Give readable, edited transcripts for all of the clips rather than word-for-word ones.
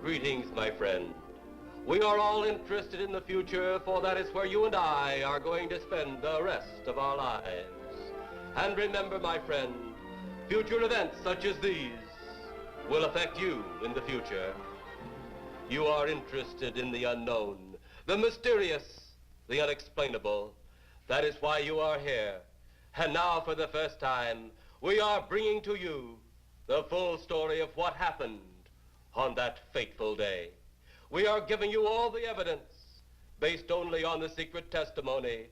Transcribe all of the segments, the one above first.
Greetings, my friend. We are all interested in the future, for that is where you and I are going to spend the rest of our lives. And remember, my friend, future events such as these will affect you in the future. You are interested in the unknown, the mysterious, the unexplainable. That is why you are here. And now, for the first time, we are bringing to you the full story of what happened on that fateful day. We are giving you all the evidence based only on the secret testimony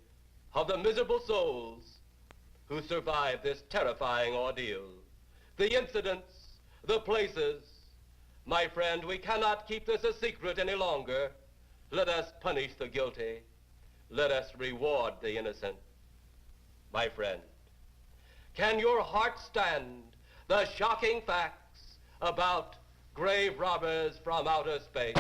of the miserable souls who survived this terrifying ordeal. The incidents, the places. My friend, we cannot keep this a secret any longer. Let us punish the guilty. Let us reward the innocent. My friend, can your heart stand the shocking facts about grave robbers from outer space?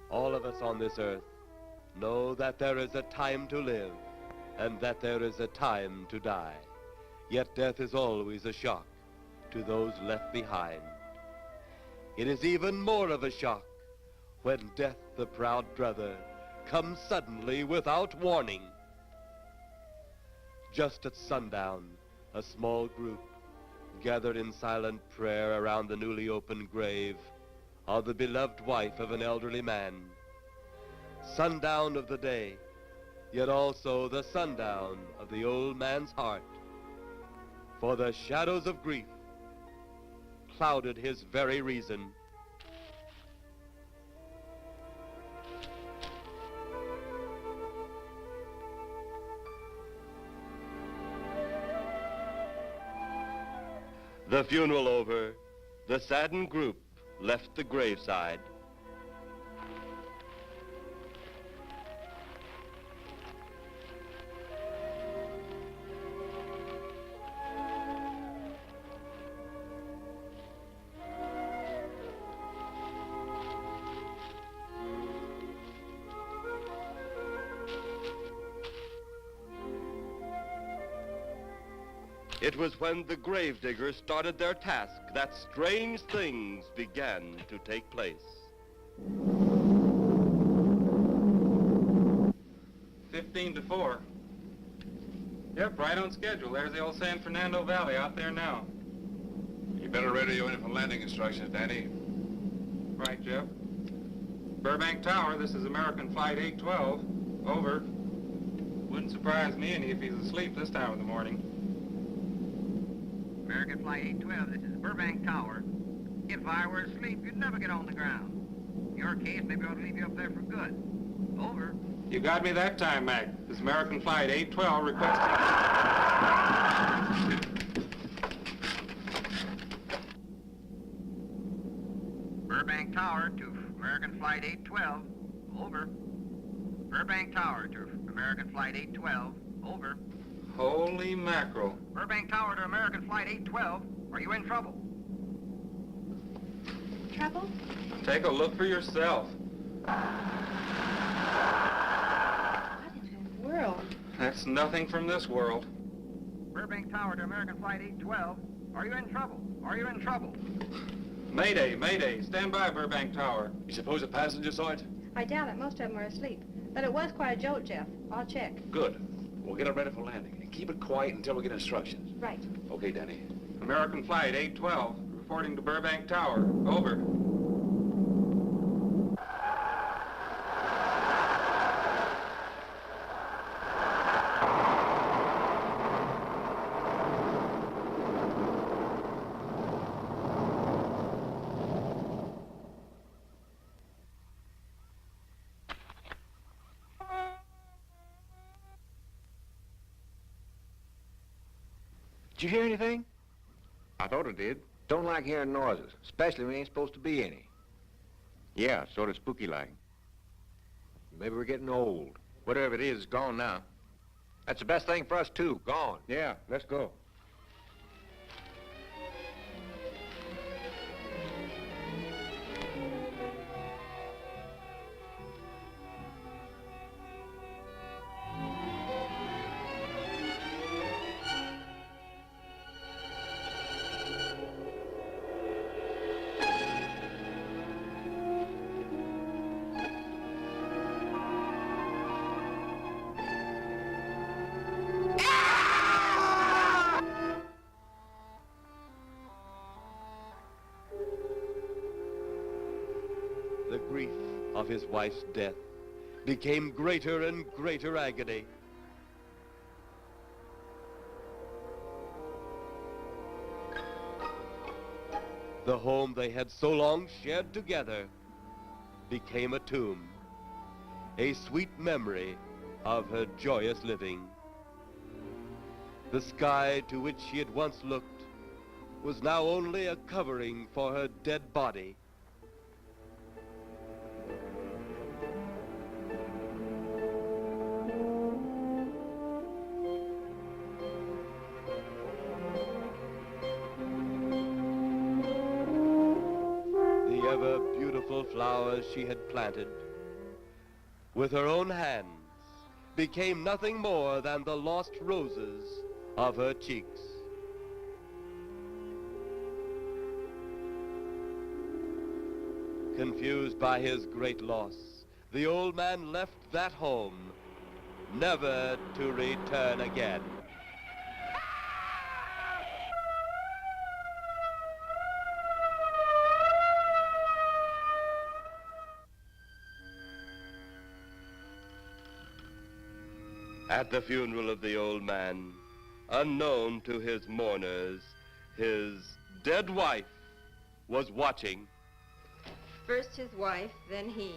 All of us on this earth know that there is a time to live and that there is a time to die. Yet death is always a shock to those left behind. It is even more of a shock when death, the proud brother, comes suddenly without warning. Just at sundown, a small group gathered in silent prayer around the newly opened grave of the beloved wife of an elderly man. Sundown of the day, yet also the sundown of the old man's heart. For the shadows of grief clouded his very reason. The funeral over, the saddened group left the graveside. It was when the gravediggers started their task that strange things began to take place. 15-4. Yep, right on schedule. There's the old San Fernando Valley out there now. You better radio in for landing instructions, Danny. Right, Jeff. Burbank Tower, this is American Flight 812. Over. Wouldn't surprise me any if he's asleep this time of the morning. American Flight 812, this is Burbank Tower. If I were asleep, you'd never get on the ground. In your case, maybe I ought to leave you up there for good. Over. You got me that time, Mac. This is American Flight 812 requesting... Burbank Tower to American Flight 812. Over. Burbank Tower to American Flight 812. Over. Holy mackerel. Burbank Tower to American Flight 812. Are you in trouble? Trouble? Take a look for yourself. What in the world? That's nothing from this world. Burbank Tower to American Flight 812. Are you in trouble? Are you in trouble? Mayday, mayday. Stand by, Burbank Tower. You suppose a passenger saw it? I doubt it. Most of them are asleep. But it was quite a jolt, Jeff. I'll check. Good. We'll get it ready for landing. And keep it quiet until we get instructions. Right. Okay, Danny. American Flight 812, reporting to Burbank Tower. Over. Did you hear anything? I thought it did. Don't like hearing noises, especially when there ain't supposed to be any. Yeah, sort of spooky-like. Maybe we're getting old. Whatever it is, it's gone now. That's the best thing for us, too. Gone. Yeah, let's go. The grief of his wife's death became greater and greater agony. The home they had so long shared together became a tomb, a sweet memory of her joyous living. The sky to which she had once looked was now only a covering for her dead body. The ever-beautiful flowers she had planted with her own hands became nothing more than the lost roses of her cheeks. Confused by his great loss, the old man left that home, never to return again. At the funeral of the old man, unknown to his mourners, his dead wife was watching. First his wife, then he.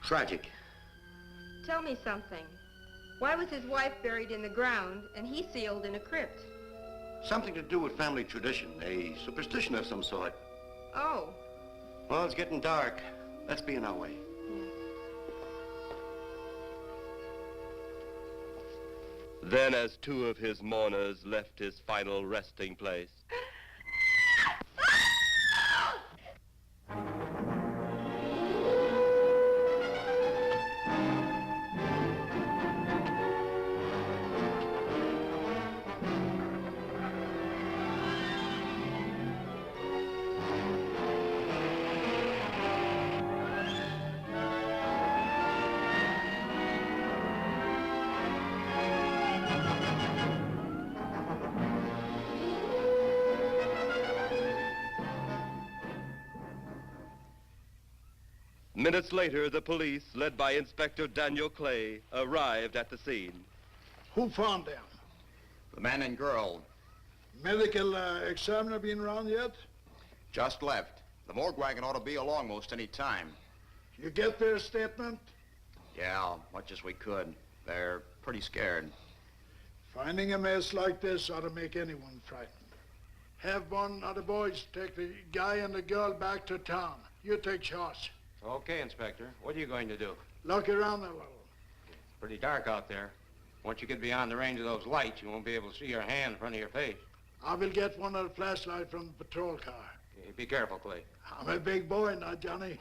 Tragic. Tell me something. Why was his wife buried in the ground and he sealed in a crypt? Something to do with family tradition, a superstition of some sort. Oh. Well, it's getting dark. Let's be on our way. Then, as two of his mourners left his final resting place, minutes later, the police, led by Inspector Daniel Clay, arrived at the scene. Who found them? The man and girl Medical examiner been around yet? just left. The morgue wagon ought to be along most any time. You get their statement? Yeah, much as we could. They're pretty scared. Finding a mess like this ought to make anyone frightened. Have one of the boys take the guy and the girl back to town. You take charge. Okay, Inspector. What are you going to do? Look around a little. Pretty dark out there. Once you get beyond the range of those lights, you won't be able to see your hand in front of your face. I will get one of the flashlight from the patrol car. Hey, be careful, Clay. I'm a big boy now, Johnny.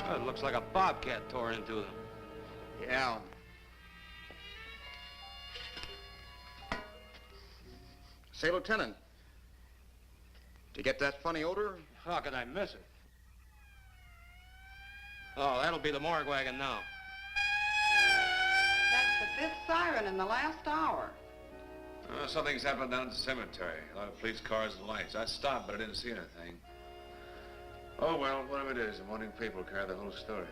Oh, it looks like a bobcat tore into them. Yeah. Say, Lieutenant, did you get that funny odor? How could I miss it? Oh, that'll be the morgue wagon now. That's the 5th siren in the last hour. Something's happened down at the cemetery. A lot of police cars and lights. I stopped, but I didn't see anything. Oh, well, whatever it is, the morning paper will carry the whole story.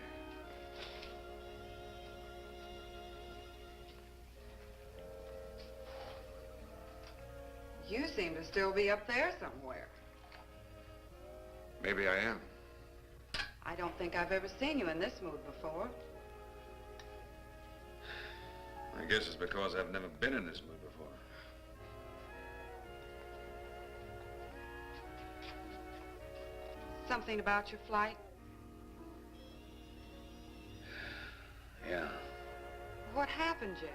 You seem to still be up there somewhere. Maybe I am. I don't think I've ever seen you in this mood before. I guess it's because I've never been in this mood before. Something about your flight? Yeah. What happened, Jeff?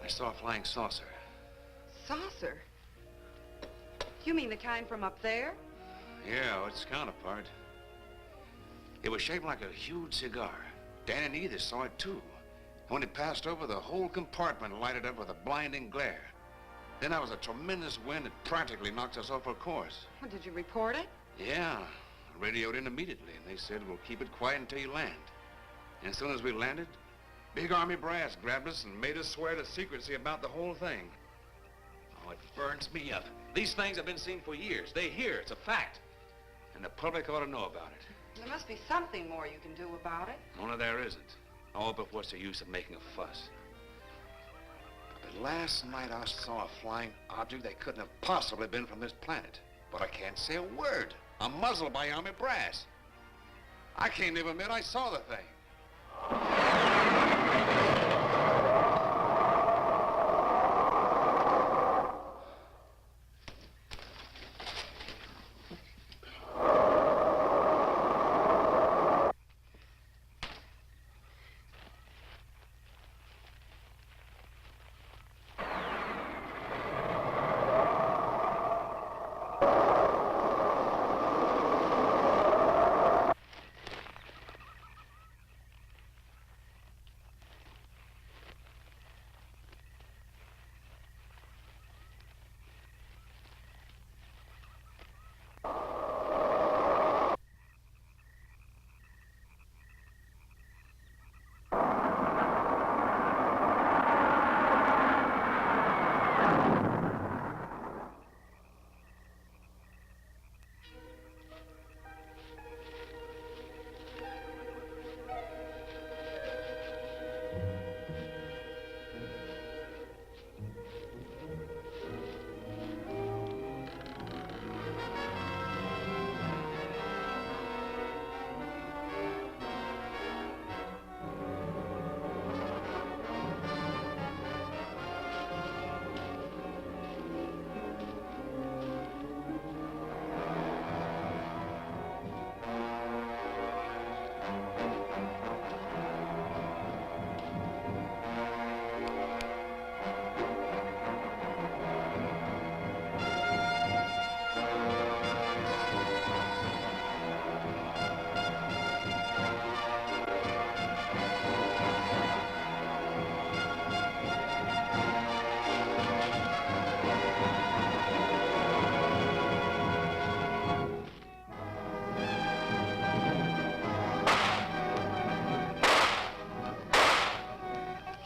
I saw a flying saucer. Saucer? You mean the kind from up there? Yeah, its counterpart. It was shaped like a huge cigar. Dan and Edith saw it, too. And when it passed over, the whole compartment lighted up with a blinding glare. Then there was a tremendous wind that practically knocked us off our course. Well, did you report it? Yeah, I radioed in immediately, and they said, we'll keep it quiet until you land. And as soon as we landed, big Army brass grabbed us and made us swear to secrecy about the whole thing. Oh, it burns me up. These things have been seen for years. They hear, it's a fact. And the public ought to know about it. There must be something more you can do about it. Only there isn't. Oh, but what's the use of making a fuss? But last night I saw a flying object that couldn't have possibly been from this planet. But I can't say a word. I'm muzzled by Army brass. I can't even admit I saw the thing.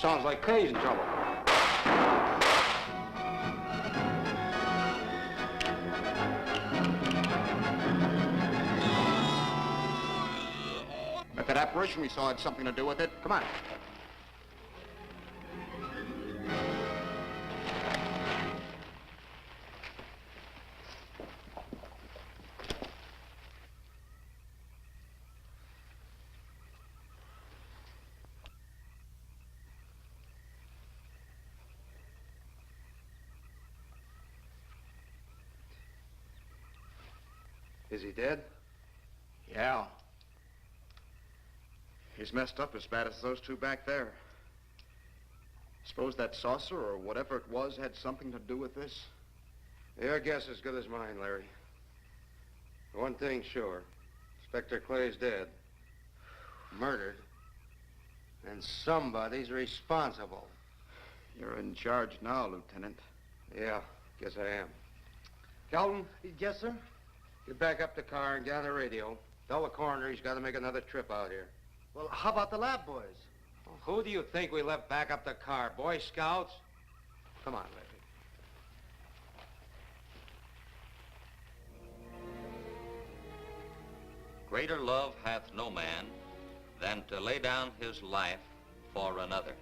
Sounds like crazy trouble. If that apparition we saw had something to do with it, come on. Is he dead? Yeah. He's messed up as bad as those two back there. Suppose that saucer or whatever it was had something to do with this? Your guess is as good as mine, Larry. One thing's sure. Inspector Clay's dead. Murdered. And somebody's responsible. You're in charge now, Lieutenant. Yeah, guess I am. Calton? Yes, sir? Get back up the car and get on the radio. Tell the coroner he's got to make another trip out here. Well, how about the lab boys? Well, who do you think we left back up the car? Boy Scouts? Come on, Larry. Greater love hath no man than to lay down his life for another.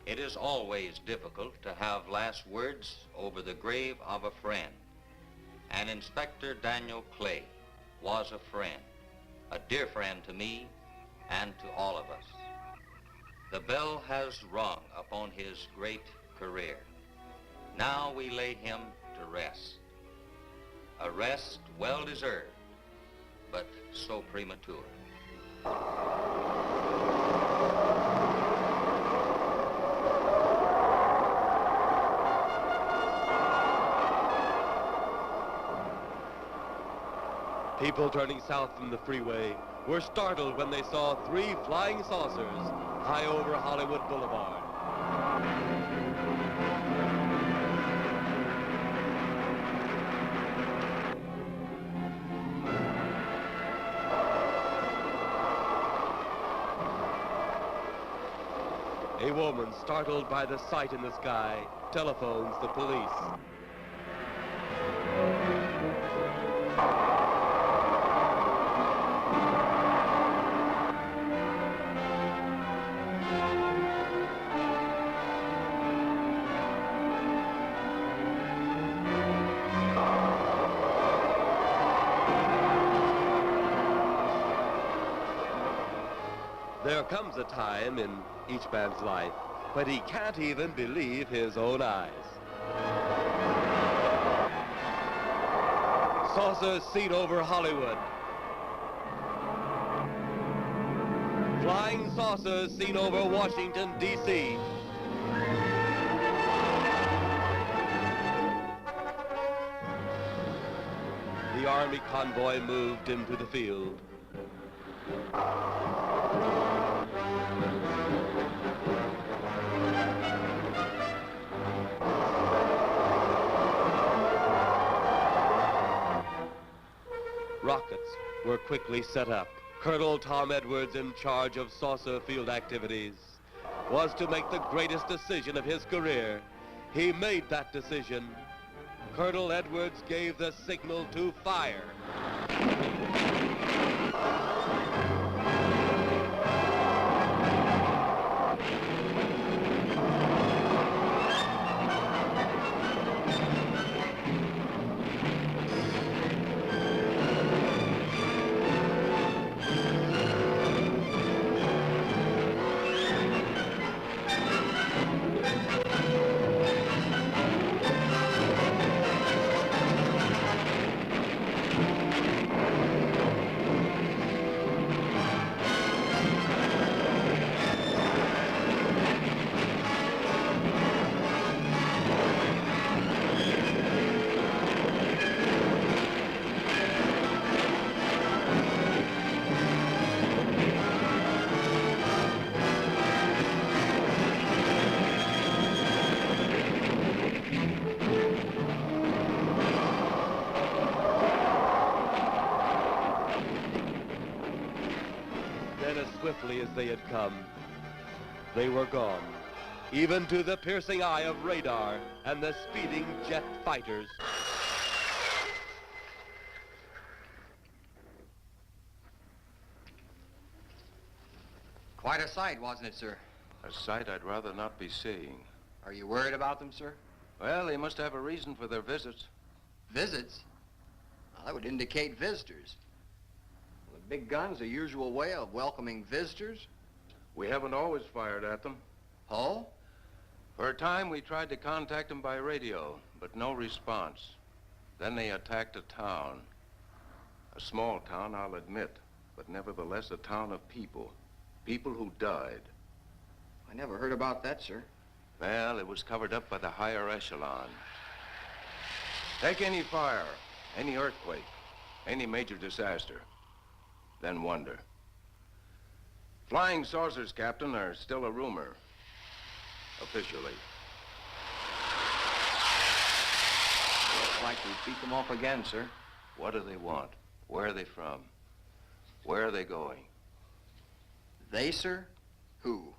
It is always difficult to have last words over the grave of a friend. And Inspector Daniel Clay was a friend, a dear friend to me and to all of us. The bell has rung upon his great career. Now we lay him to rest. A rest well deserved, but so premature. People turning south from the freeway were startled when they saw 3 flying saucers high over Hollywood Boulevard. A woman, startled by the sight in the sky, telephones the police. There comes a time in each man's life when he can't even believe his own eyes. Saucers seen over Hollywood. Flying saucers seen over Washington, D.C. The Army convoy moved into the field. Rockets were quickly set up. Colonel Tom Edwards, in charge of saucer field activities, was to make the greatest decision of his career. He made that decision. Colonel Edwards gave the signal to fire. Then, as swiftly as they had come, they were gone, even to the piercing eye of radar and the speeding jet fighters. Quite a sight, wasn't it, sir? A sight I'd rather not be seeing. Are you worried about them, sir? Well, they must have a reason for their visits. Visits? Well, that would indicate visitors. Well, the big gun's the usual way of welcoming visitors. We haven't always fired at them. Oh? For a time, we tried to contact them by radio, but no response. Then they attacked a town. A small town, I'll admit, but nevertheless a town of people. People who died. I never heard about that, sir. Well, it was covered up by the higher echelon. Take any fire, any earthquake, any major disaster, then wonder. Flying saucers, Captain, are still a rumor, officially. Looks like we beat them off again, sir. What do they want? Where are they from? Where are they going? They, sir? Who?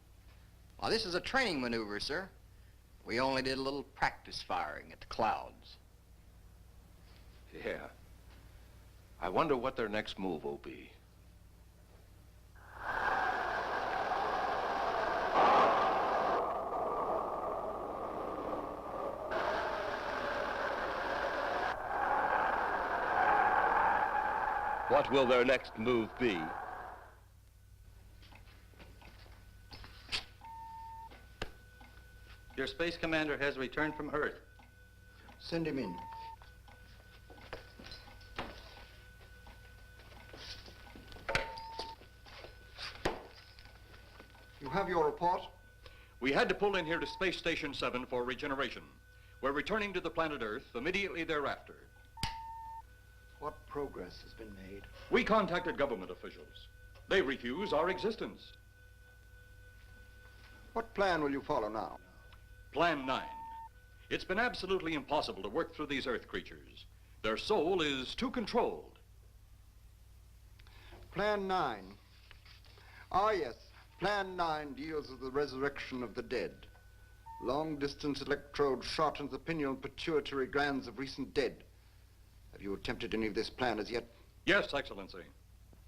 Well, this is a training maneuver, sir. We only did a little practice firing at the clouds. Yeah. I wonder what their next move will be. What will their next move be? Your space commander has returned from Earth. Send him in. You have your report? We had to pull in here to Space Station 7 for regeneration. We're returning to the planet Earth immediately thereafter. What progress has been made? We contacted government officials. They refuse our existence. What plan will you follow now? Plan 9. It's been absolutely impossible to work through these Earth creatures. Their soul is too controlled. Plan 9. Ah, yes. Plan 9 deals with the resurrection of the dead. Long-distance electrode shot into the pineal pituitary glands of recent dead. Have you attempted any of this plan as yet? Yes, Excellency.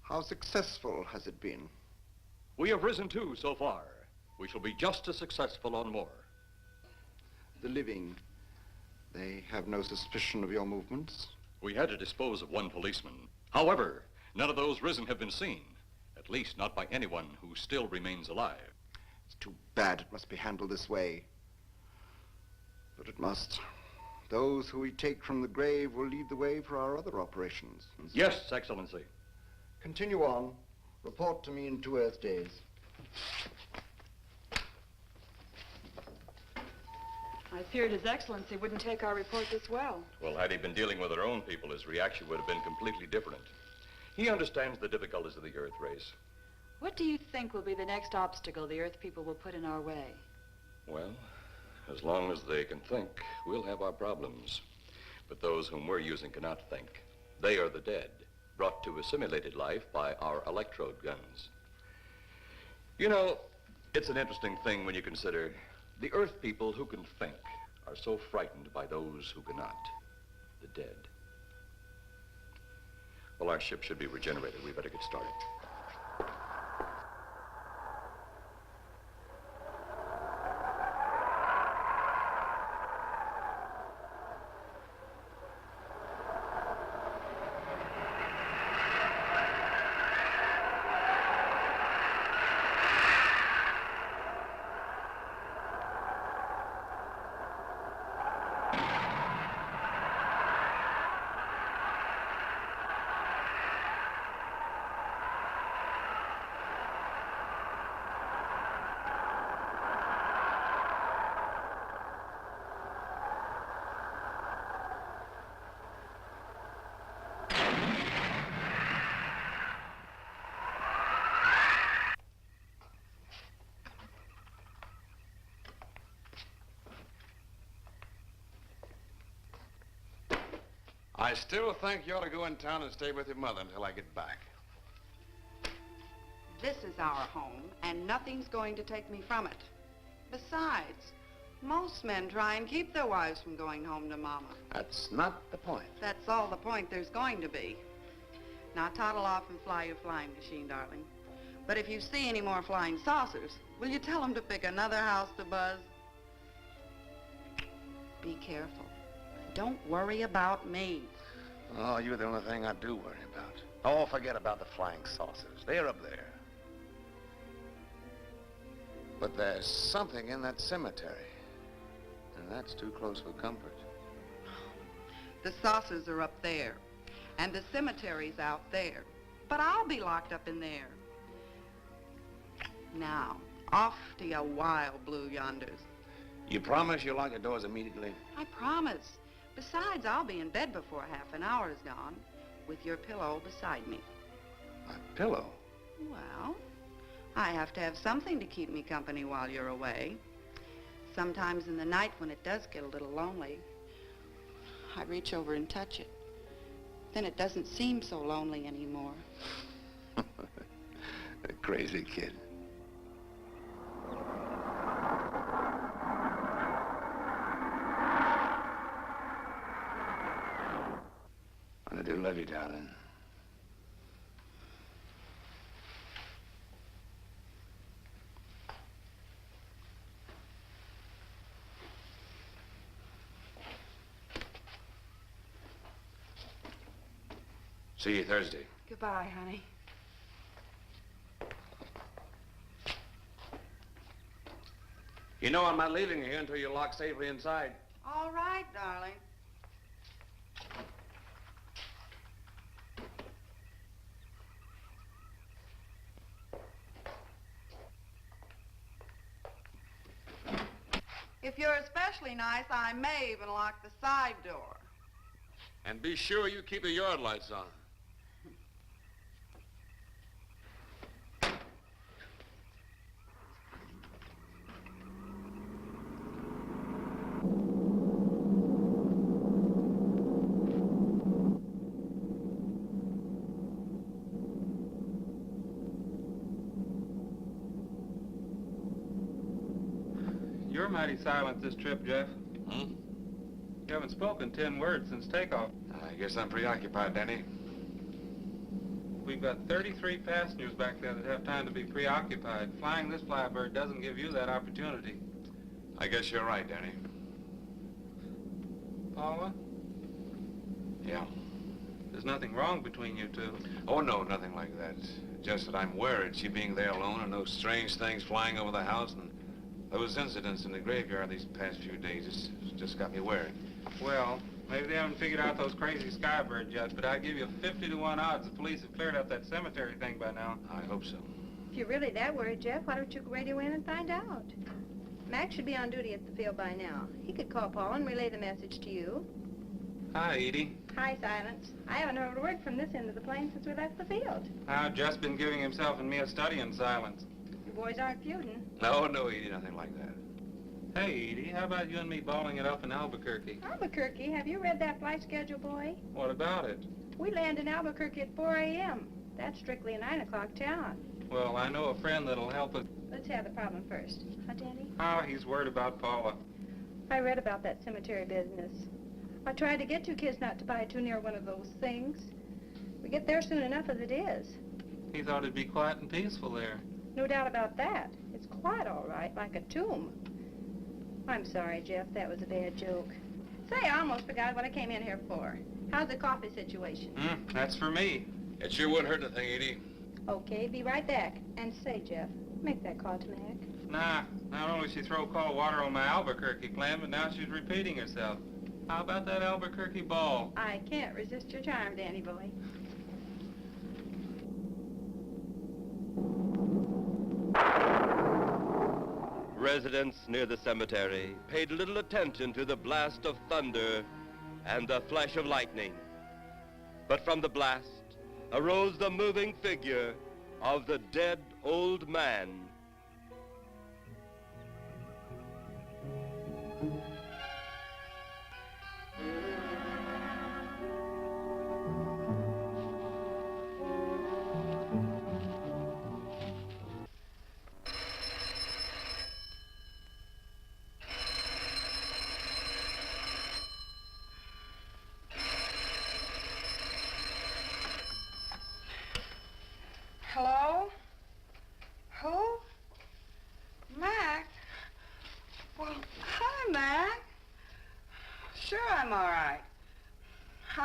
How successful has it been? We have risen too so far. We shall be just as successful on more. The living, they have no suspicion of your movements? We had to dispose of one policeman. However, none of those risen have been seen. At least not by anyone who still remains alive. It's too bad it must be handled this way. But it must. Those who we take from the grave will lead the way for our other operations. Yes, Excellency. Continue on. Report to me in 2 Earth days. I feared His Excellency wouldn't take our report this well. Well, had he been dealing with our own people, his reaction would have been completely different. He understands the difficulties of the Earth race. What do you think will be the next obstacle the Earth people will put in our way? Well, as long as they can think, we'll have our problems. But those whom we're using cannot think. They are the dead, brought to a simulated life by our electrode guns. You know, it's an interesting thing when you consider the Earth people who can think are so frightened by those who cannot, the dead. Well, our ship should be regenerated. We better get started. I still think you ought to go in town and stay with your mother until I get back. This is our home, and nothing's going to take me from it. Besides, most men try and keep their wives from going home to Mama. That's not the point. That's all the point there's going to be. Now toddle off and fly your flying machine, darling. But if you see any more flying saucers, will you tell them to pick another house to buzz? Be careful. Don't worry about me. Oh, you're the only thing I do worry about. Oh, forget about the flying saucers. They're up there. But there's something in that cemetery. And that's too close for comfort. The saucers are up there, and the cemetery's out there. But I'll be locked up in there. Now, off to your wild blue yonders. You promise you'll lock the doors immediately? I promise. Besides, I'll be in bed before half an hour is gone, with your pillow beside me. My pillow? Well, I have to have something to keep me company while you're away. Sometimes in the night when it does get a little lonely, I reach over and touch it. Then it doesn't seem so lonely anymore. A crazy kid. I do love you, darling. See you Thursday. Goodbye, honey. You know I'm not leaving you here until you're locked safely inside. All right, darling. If you're especially nice, I may even lock the side door. And be sure you keep the yard lights on. You're mighty silent this trip, Jeff. Hmm? You haven't spoken 10 words since takeoff. I guess I'm preoccupied, Danny. We've got 33 passengers back there that have time to be preoccupied. Flying this flybird doesn't give you that opportunity. I guess you're right, Danny. Paula? Yeah. There's nothing wrong between you two. Oh, no, nothing like that. Just that I'm worried, she being there alone and those strange things flying over the house and those incidents in the graveyard these past few days just got me worried. Well, maybe they haven't figured out those crazy skybirds yet, but I'd give you 50-to-1 odds the police have cleared up that cemetery thing by now. I hope so. If you're really that worried, Jeff, why don't you radio in and find out? Mac should be on duty at the field by now. He could call Paul and relay the message to you. Hi, Edie. Hi, Silence. I haven't heard a word from this end of the plane since we left the field. I've just been giving himself and me a study in silence. You boys aren't feuding. No, Edie, nothing like that. Hey, Edie, how about you and me balling it up in Albuquerque? Albuquerque? Have you read that flight schedule, boy? What about it? We land in Albuquerque at 4 a.m. That's strictly a 9 o'clock town. Well, I know a friend that'll help us. Let's have the problem first. Huh, Danny? Oh, he's worried about Paula. I read about that cemetery business. I tried to get you kids not to buy too near one of those things. We get there soon enough as it is. He thought it'd be quiet and peaceful there. No doubt about that. It's quite all right, like a tomb. I'm sorry, Jeff. That was a bad joke. Say, I almost forgot what I came in here for. How's the coffee situation? That's for me. It sure wouldn't hurt anything, Edie. Okay, be right back. And say, Jeff, make that call to Mac. Nah, not only she throw cold water on my Albuquerque plan, but now she's repeating herself. How about that Albuquerque ball? I can't resist your charm, Danny boy. Residents near the cemetery paid little attention to the blast of thunder and the flash of lightning. But from the blast arose the moving figure of the dead old man.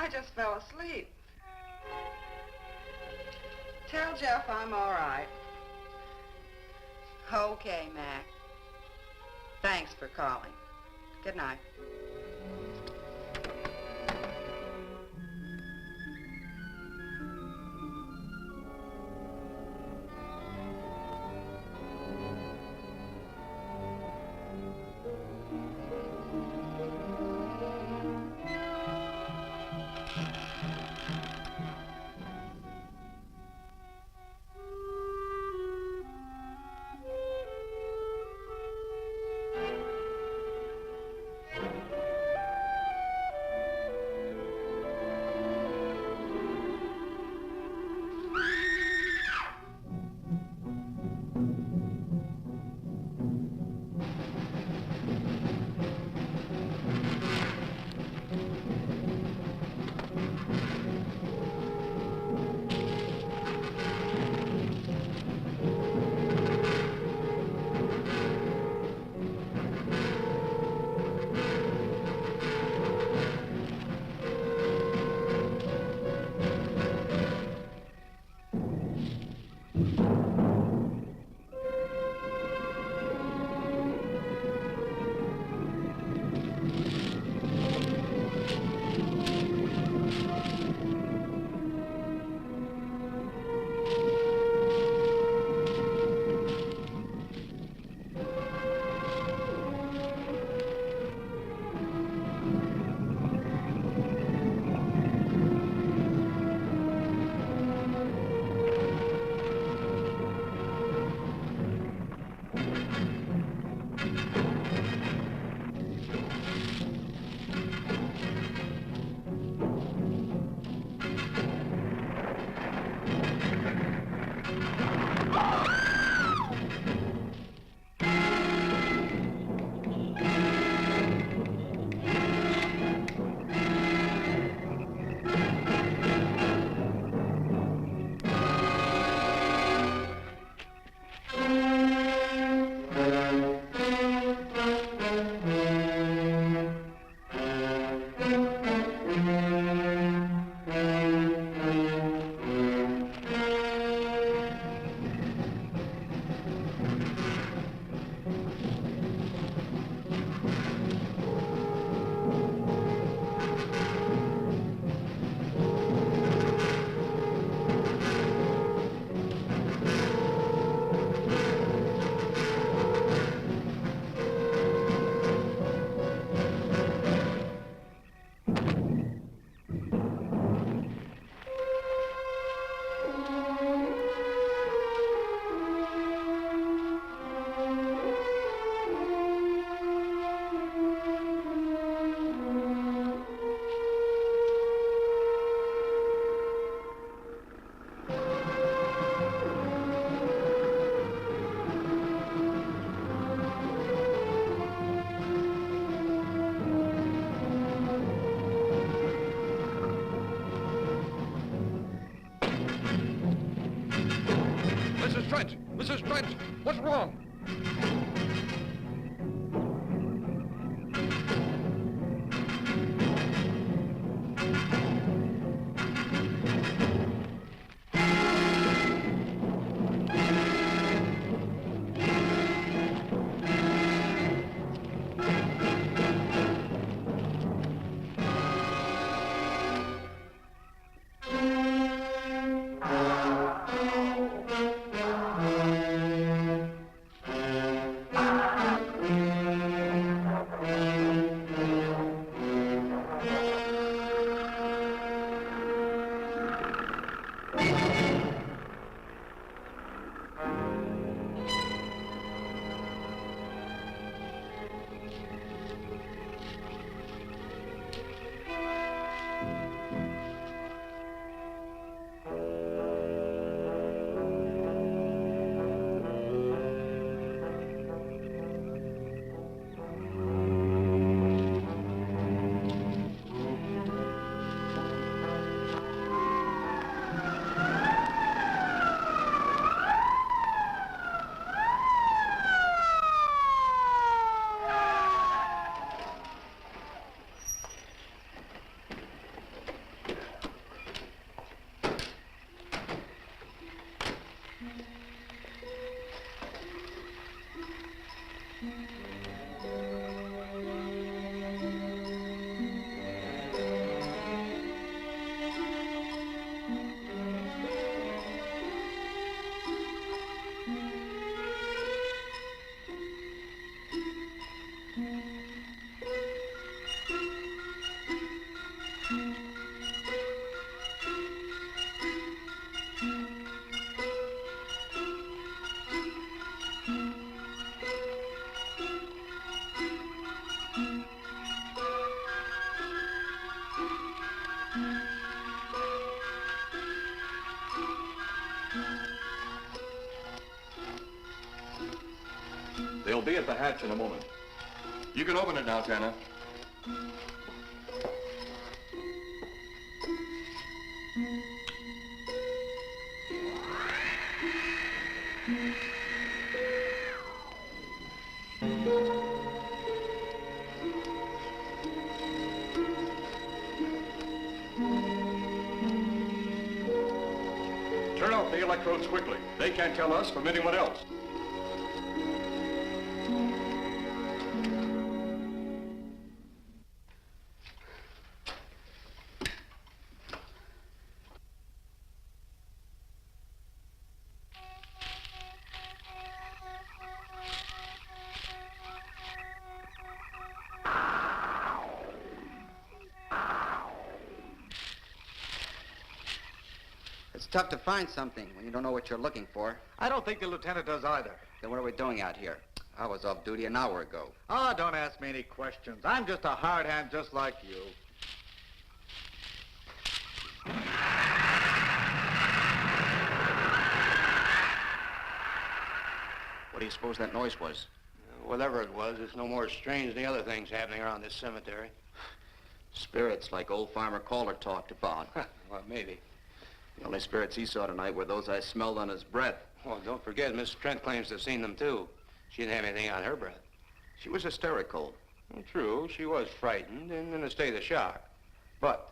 I just fell asleep. Tell Jeff I'm all right. Okay, Mac. Thanks for calling. Good night. Mrs. Trent, what's wrong? They'll be at the hatch in a moment. You can open it now, Tanner. Turn off the electrodes quickly. They can't tell us from anyone else. It's tough to find something when you don't know what you're looking for. I don't think the lieutenant does either. Then what are we doing out here? I was off duty an hour ago. Oh, don't ask me any questions. I'm just a hard hand just like you. What do you suppose that noise was? Whatever it was, it's no more strange than the other things happening around this cemetery. Spirits like old Farmer Calder talked about. Well, maybe. The only spirits he saw tonight were those I smelled on his breath. Well, don't forget, Miss Trent claims to have seen them, too. She didn't have anything on her breath. She was hysterical. Well, true, she was frightened and in a state of shock. But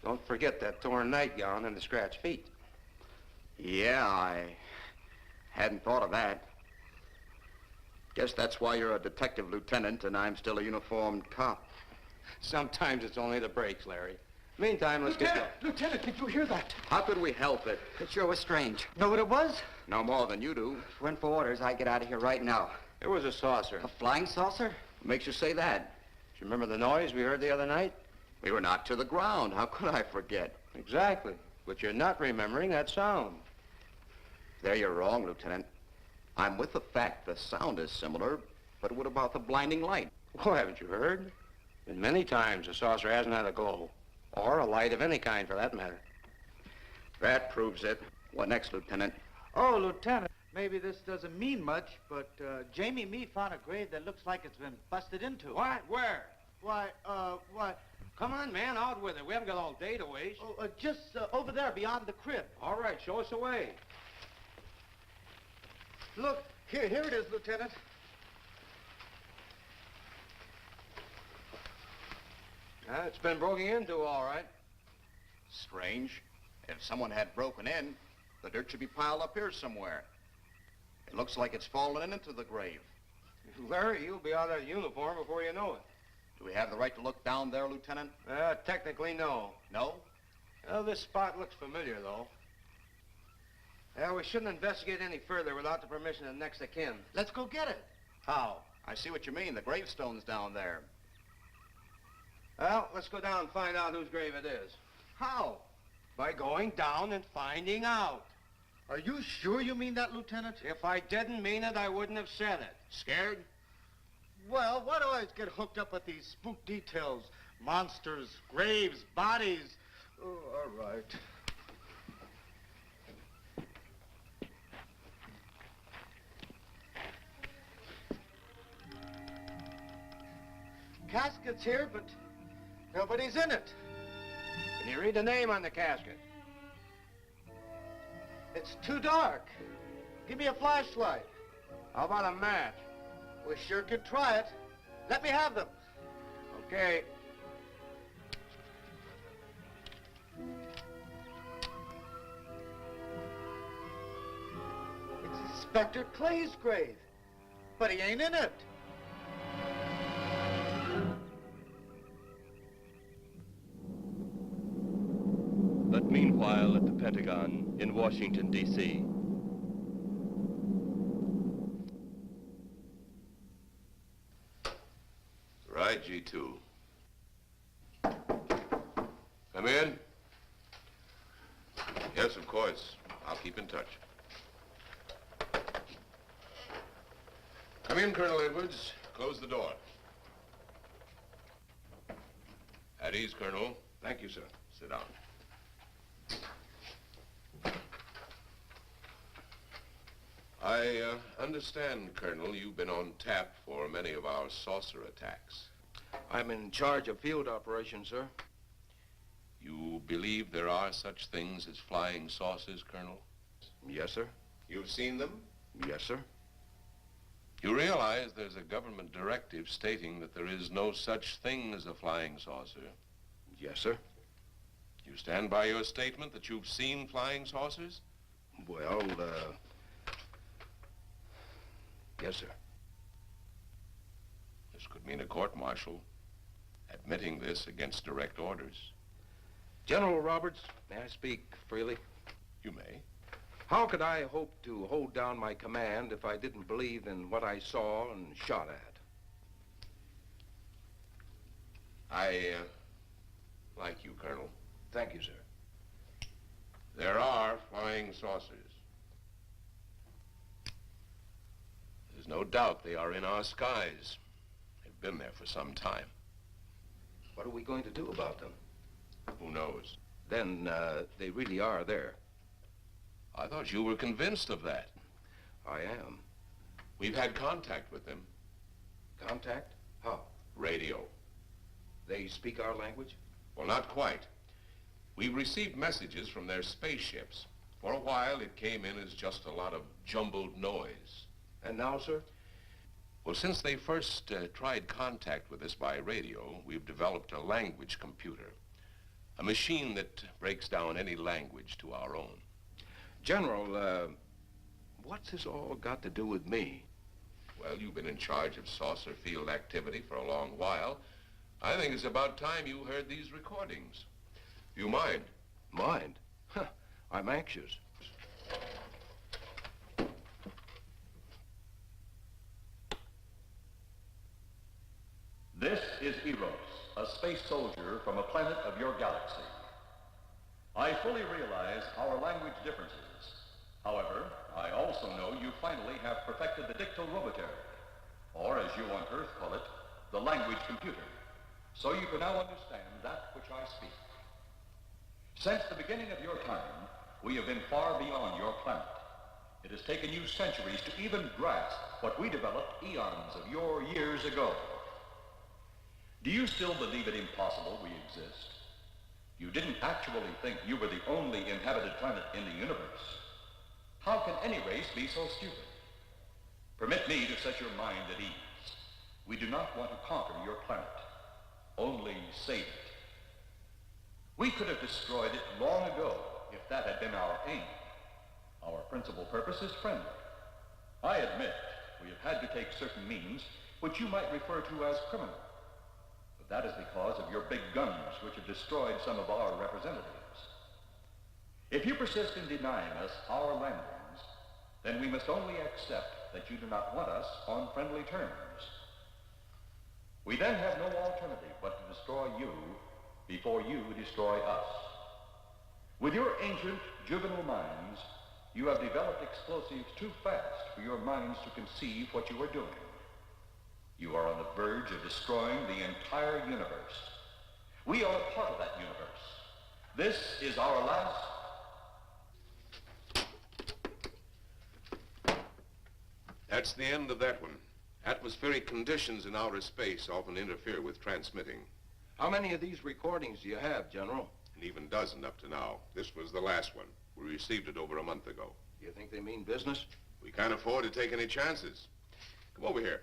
don't forget that torn nightgown and the scratched feet. Yeah, I hadn't thought of that. Guess that's why you're a detective lieutenant and I'm still a uniformed cop. Sometimes it's only the breaks, Larry. Meantime, let's get going. Lieutenant, did you hear that? How could we help it? It sure was strange. Know what it was? No more than you do. Went for orders. I get out of here right now. It was a saucer. A flying saucer? What makes you say that? Do you remember the noise we heard the other night? We were knocked to the ground. How could I forget? Exactly. But you're not remembering that sound. There you're wrong, Lieutenant. I'm with the fact the sound is similar, but what about the blinding light? Well, haven't you heard? Been many times the saucer hasn't had a glow. Or a light of any kind, for that matter. That proves it. What next, Lieutenant? Oh, Lieutenant, maybe this doesn't mean much, but Jamie Mee found a grave that looks like it's been busted into. What? Where? Why? Come on, man, out with it. We haven't got all day to waste. Oh, just over there beyond the crib. All right, show us the way. Look, here it is, Lieutenant. It's been broken into, all right. Strange. If someone had broken in, the dirt should be piled up here somewhere. It looks like it's fallen into the grave. Larry, you'll be out of that uniform before you know it. Do we have the right to look down there, Lieutenant? Technically, no. No? Well, this spot looks familiar, though. We shouldn't investigate any further without the permission of next of kin. Let's go get it. How? I see what you mean. The gravestone's down there. Well, let's go down and find out whose grave it is. How? By going down and finding out. Are you sure you mean that, Lieutenant? If I didn't mean it, I wouldn't have said it. Scared? Well, why do I always get hooked up with these spook details? Monsters, graves, bodies. Oh, all right. Casket's here, but nobody's in it. Can you read the name on the casket? It's too dark. Give me a flashlight. How about a match? We sure could try it. Let me have them. Okay. Inspector Clay's grave. But he ain't in it. But meanwhile, at the Pentagon in Washington, D.C., Right, G2. Come in. Yes, of course. I'll keep in touch. Come in, Colonel Edwards. Close the door. At ease, Colonel. Thank you, sir. Sit down. I understand, Colonel, you've been on tap for many of our saucer attacks. I'm in charge of field operations, sir. You believe there are such things as flying saucers, Colonel? Yes, sir. You've seen them? Yes, sir. You realize there's a government directive stating that there is no such thing as a flying saucer? Yes, sir. You stand by your statement that you've seen flying saucers? Well, yes, sir. This could mean a court-martial, admitting this against direct orders. General Roberts, may I speak freely? You may. How could I hope to hold down my command if I didn't believe in what I saw and shot at? I like you, Colonel. Thank you, sir. There are flying saucers. There's no doubt they are in our skies. They've been there for some time. What are we going to do about them? Who knows? Then, they really are there. I thought you were convinced of that. I am. We've had contact with them. Contact? How? Radio. They speak our language? Well, not quite. We received messages from their spaceships. For a while, it came in as just a lot of jumbled noise. And now, sir? Well, since they first tried contact with us by radio, we've developed a language computer. A machine that breaks down any language to our own. General, what's this all got to do with me? Well, you've been in charge of saucer field activity for a long while. I think it's about time you heard these recordings. Do you mind? Mind? Huh, I'm anxious. This is Eros, a space soldier from a planet of your galaxy. I fully realize our language differences. However, I also know you finally have perfected the dictoroboter, or as you on Earth call it, the language computer. So you can now understand that which I speak. Since the beginning of your time, we have been far beyond your planet. It has taken you centuries to even grasp what we developed eons of your years ago. Do you still believe it impossible we exist? You didn't actually think you were the only inhabited planet in the universe. How can any race be so stupid? Permit me to set your mind at ease. We do not want to conquer your planet, only save it. We could have destroyed it long ago if that had been our aim. Our principal purpose is friendly. I admit we have had to take certain means which you might refer to as criminal. But that is because of your big guns which have destroyed some of our representatives. If you persist in denying us our landings, then we must only accept that you do not want us on friendly terms. We then have no alternative but to destroy you before you destroy us. With your ancient, juvenile minds, you have developed explosives too fast for your minds to conceive what you are doing. You are on the verge of destroying the entire universe. We are a part of that universe. This is our last... That's the end of that one. Atmospheric conditions in outer space often interfere with transmitting. How many of these recordings do you have, General? An even dozen up to now. This was the last one. We received it over a month ago. You think they mean business? We can't afford to take any chances. Come over here.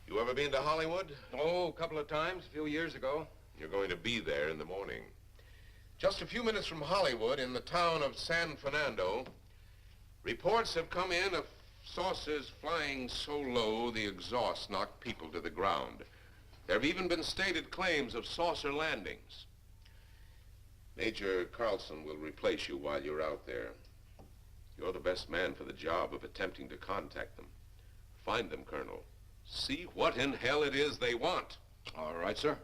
You ever been to Hollywood? Oh, a couple of times, a few years ago. You're going to be there in the morning. Just a few minutes from Hollywood, in the town of San Fernando, reports have come in of saucers flying so low the exhaust knocked people to the ground. There have even been stated claims of saucer landings. Major Carlson will replace you while you're out there. You're the best man for the job of attempting to contact them. Find them, Colonel. See what in hell it is they want. All right, sir.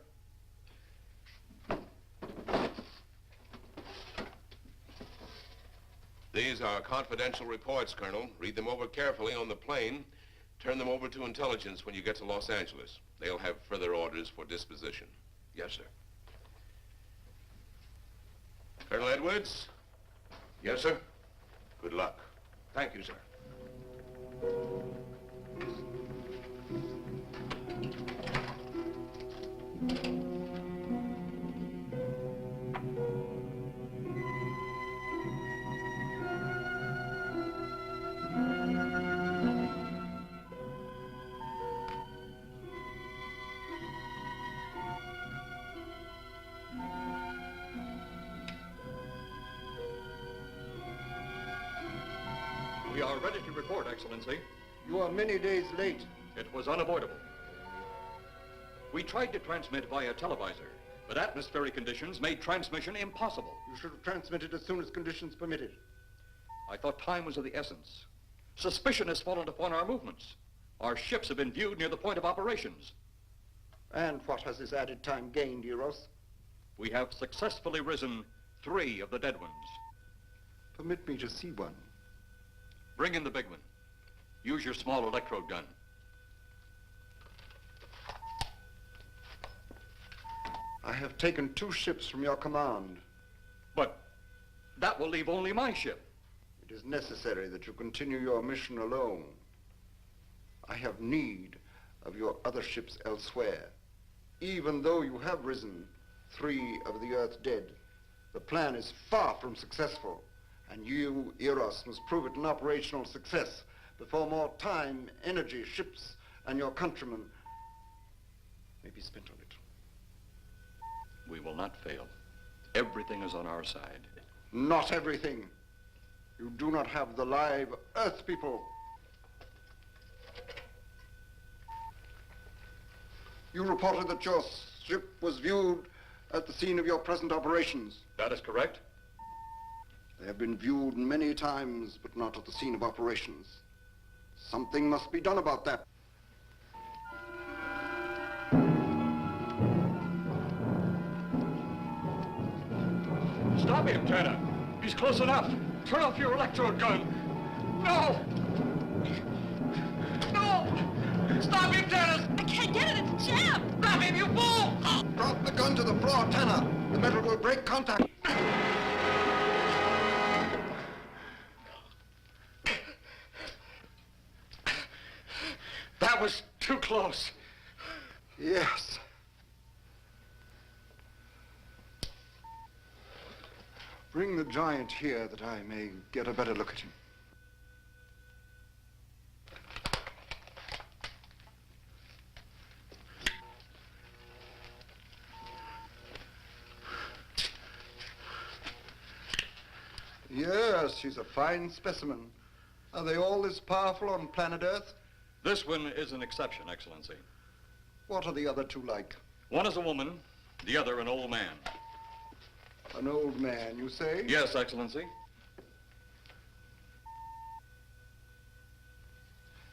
These are confidential reports, Colonel. Read them over carefully on the plane. Turn them over to intelligence when you get to Los Angeles. They'll have further orders for disposition. Yes, sir. Colonel Edwards? Yes, sir. Good luck. Thank you, sir. We are ready to report, Excellency. You are many days late. It was unavoidable. We tried to transmit via televisor, but atmospheric conditions made transmission impossible. You should have transmitted as soon as conditions permitted. I thought time was of the essence. Suspicion has fallen upon our movements. Our ships have been viewed near the point of operations. And what has this added time gained, Eros? We have successfully risen 3 of the dead ones. Permit me to see one. Bring in the big one. Use your small electrode gun. I have taken 2 ships from your command. But that will leave only my ship. It is necessary that you continue your mission alone. I have need of your other ships elsewhere. Even though you have risen 3 of the Earth's dead, the plan is far from successful. And you, Eros, must prove it an operational success before more time, energy, ships, and your countrymen may be spent on it. We will not fail. Everything is on our side. Not everything. You do not have the live Earth people. You reported that your ship was viewed at the scene of your present operations. That is correct. They have been viewed many times, but not at the scene of operations. Something must be done about that. Stop him, Tanner. He's close enough. Turn off your electrode gun. No! No! Stop him, Tanner! I can't get it. It's jammed. Grab him, you fool! Drop the gun to the floor, Tanner. The metal will break contact. That was too close. Yes. Bring the giant here that I may get a better look at him. Yes, he's a fine specimen. Are they all this powerful on planet Earth? This one is an exception, Excellency. What are the other 2 like? One is a woman, the other an old man. An old man, you say? Yes, Excellency.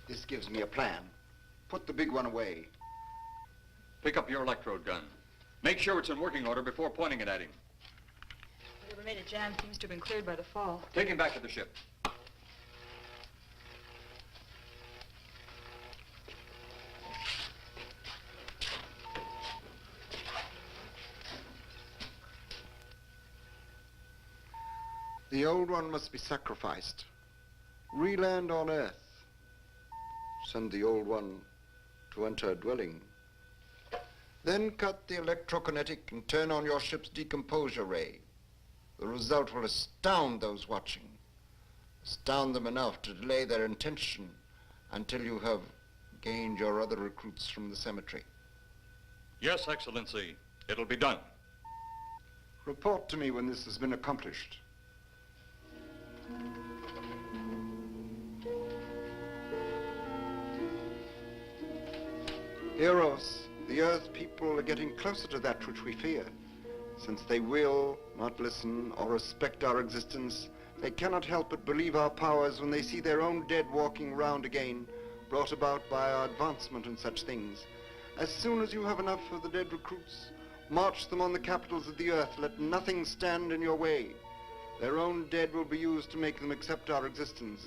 This gives me a plan. Put the big one away. Pick up your electrode gun. Make sure it's in working order before pointing it at him. Whatever made it jam seems to have been cleared by the fall. Take him back to the ship. The old one must be sacrificed. Re-land on Earth. Send the old one to enter a dwelling. Then cut the electrokinetic and turn on your ship's decomposure ray. The result will astound those watching. Astound them enough to delay their intention until you have gained your other recruits from the cemetery. Yes, Excellency. It'll be done. Report to me when this has been accomplished. Eros, the Earth people are getting closer to that which we fear. Since they will not listen or respect our existence, they cannot help but believe our powers when they see their own dead walking round again, brought about by our advancement and such things. As soon as you have enough of the dead recruits, march them on the capitals of the earth. Let nothing stand in your way. Their own dead will be used to make them accept our existence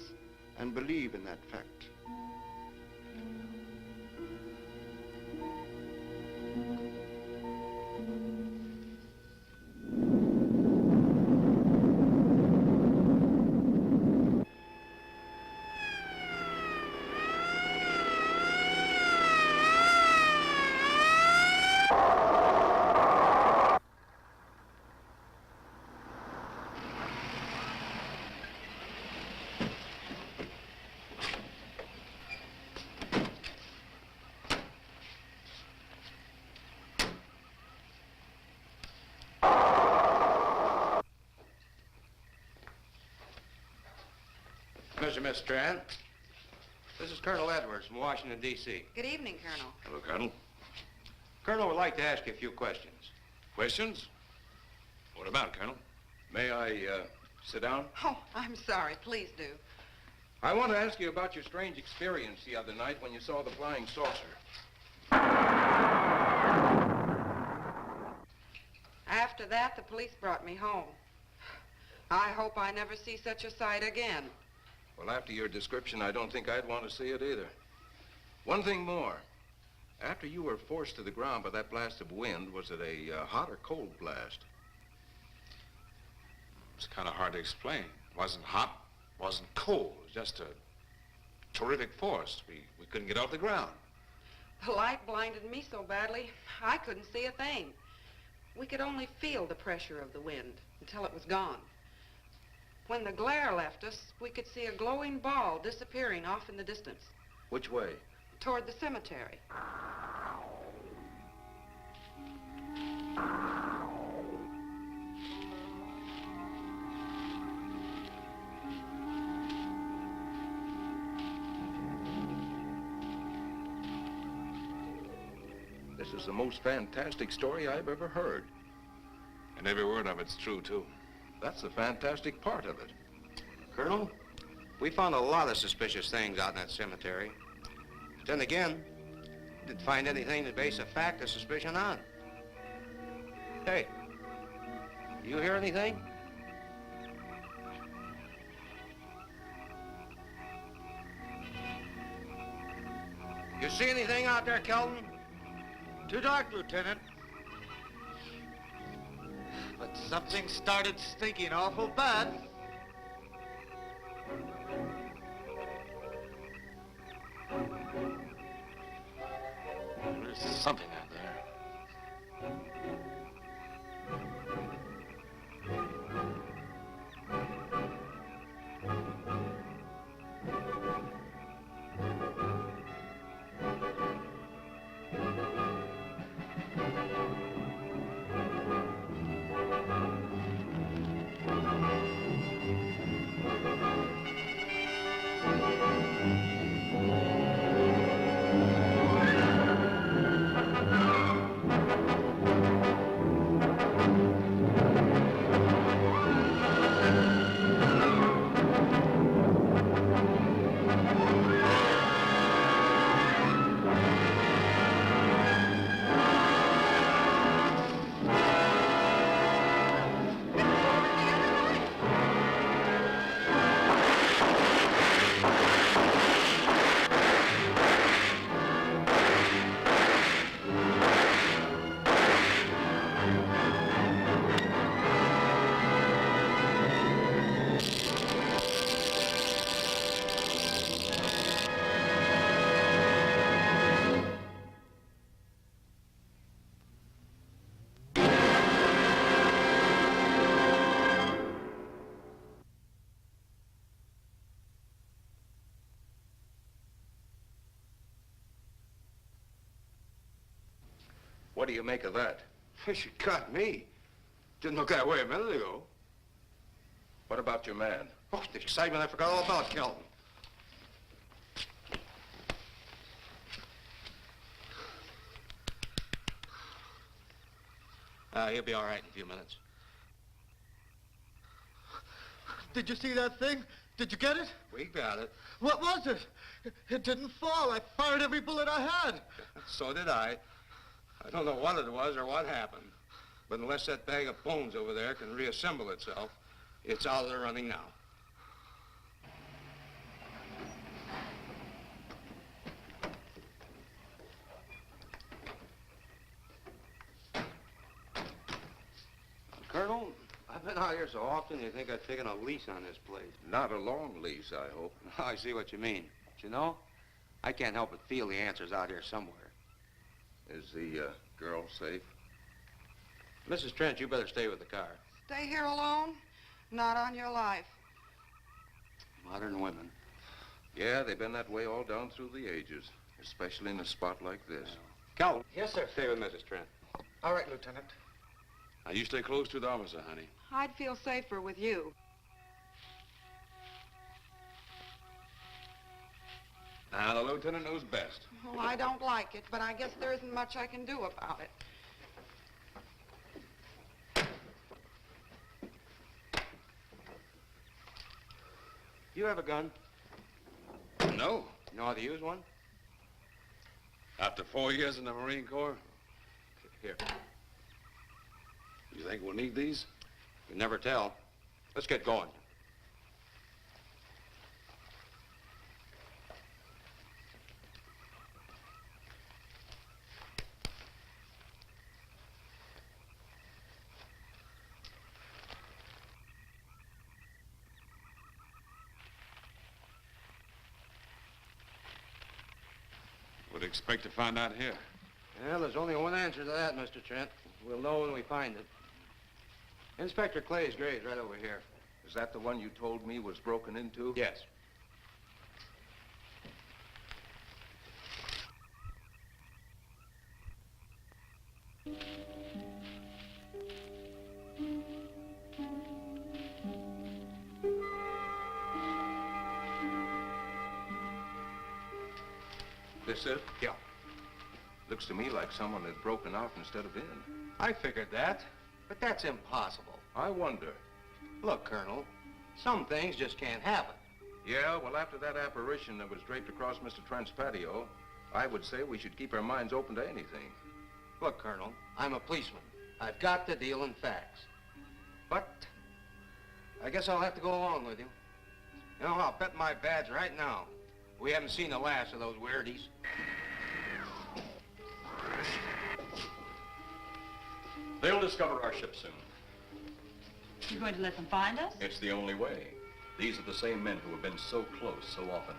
and believe in that fact. Mr. Miss Strand, this is Colonel Edwards from Washington, D.C. Good evening, Colonel. Hello, Colonel. Colonel would like to ask you a few questions. Questions? What about, Colonel? May I sit down? Oh, I'm sorry. Please do. I want to ask you about your strange experience the other night when you saw the flying saucer. After that, the police brought me home. I hope I never see such a sight again. Well, after your description, I don't think I'd want to see it either. One thing more. After you were forced to the ground by that blast of wind, was it a hot or cold blast? It's kind of hard to explain. It wasn't hot, wasn't cold. It was just a terrific force. We couldn't get off the ground. The light blinded me so badly, I couldn't see a thing. We could only feel the pressure of the wind until it was gone. When the glare left us, we could see a glowing ball disappearing off in the distance. Which way? Toward the cemetery. This is the most fantastic story I've ever heard. And every word of it's true, too. That's the fantastic part of it. Colonel, we found a lot of suspicious things out in that cemetery. Then again, didn't find anything to base a fact or suspicion on. Hey, you hear anything? You see anything out there, Kelton? Too dark, Lieutenant. But something started stinking awful bad. There's something out there. What do you make of that? You caught me. Didn't look that way a minute ago. What about your man? Oh, the excitement, I forgot all about Kelton. He'll be all right in a few minutes. Did you see that thing? Did you get it? We got it. What was it? It didn't fall. I fired every bullet I had. So did I. I don't know what it was or what happened. But unless that bag of bones over there can reassemble itself, it's out of the running now. Colonel, I've been out here so often, you think I've taken a lease on this place. Not a long lease, I hope. I see what you mean. But you know, I can't help but feel the answer's out here somewhere. Is the girl safe? Mrs. Trent, you better stay with the car. Stay here alone? Not on your life. Modern women. Yeah, they've been that way all down through the ages, especially in a spot like this. Calvin. Yes, sir. Stay with Mrs. Trent. All right, Lieutenant. Now, you stay close to the officer, honey. I'd feel safer with you. Now, the lieutenant knows best. Well, I don't like it, but I guess there isn't much I can do about it. You have a gun? No. You know how to use one? After 4 years in the Marine Corps? Here. You think we'll need these? You never tell. Let's get going. Would expect to find out here. Well, there's only one answer to that, Mr. Trent. We'll know when we find it. Inspector Clay's grave's right over here. Is that the one you told me was broken into? Yes. This it? Yeah. Looks to me like someone had broken out instead of in. I figured that, but that's impossible. I wonder. Look, Colonel, some things just can't happen. Yeah, well, after that apparition that was draped across Mr. Trent's patio, I would say we should keep our minds open to anything. Look, Colonel, I'm a policeman. I've got to deal in facts. But I guess I'll have to go along with you. You know, I'll bet my badge right now we haven't seen the last of those weirdies. They'll discover our ship soon. You're going to let them find us? It's the only way. These are the same men who have been so close so often.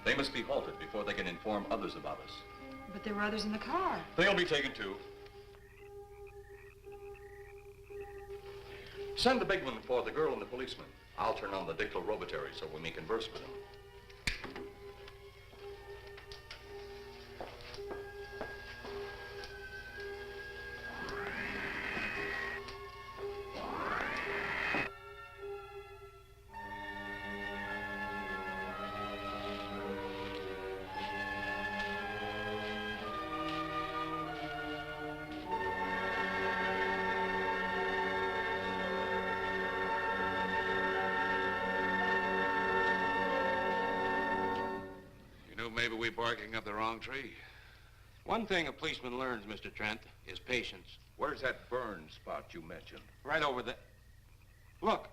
They must be halted before they can inform others about us. But there were others in the car. They'll be taken too. Send the big one for the girl and the policeman. I'll turn on the dictal robotary so we may converse with them. Maybe we're barking up the wrong tree. One thing a policeman learns, Mr. Trent, is patience. Where's that burn spot you mentioned? Right over there. Look.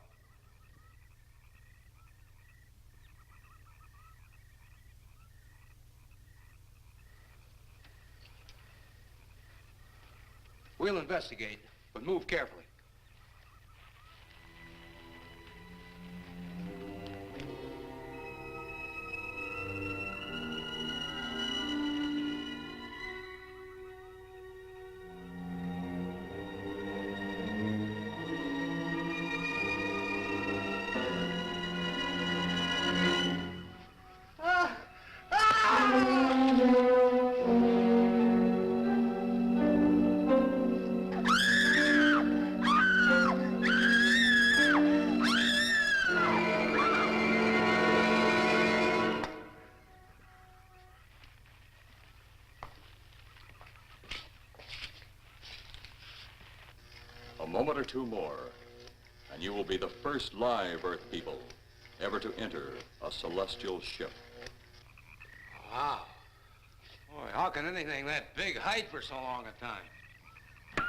We'll investigate, but move carefully. moment or two more, and you will be the first live Earth people ever to enter a celestial ship. Wow. Boy, how can anything that big hide for so long a time?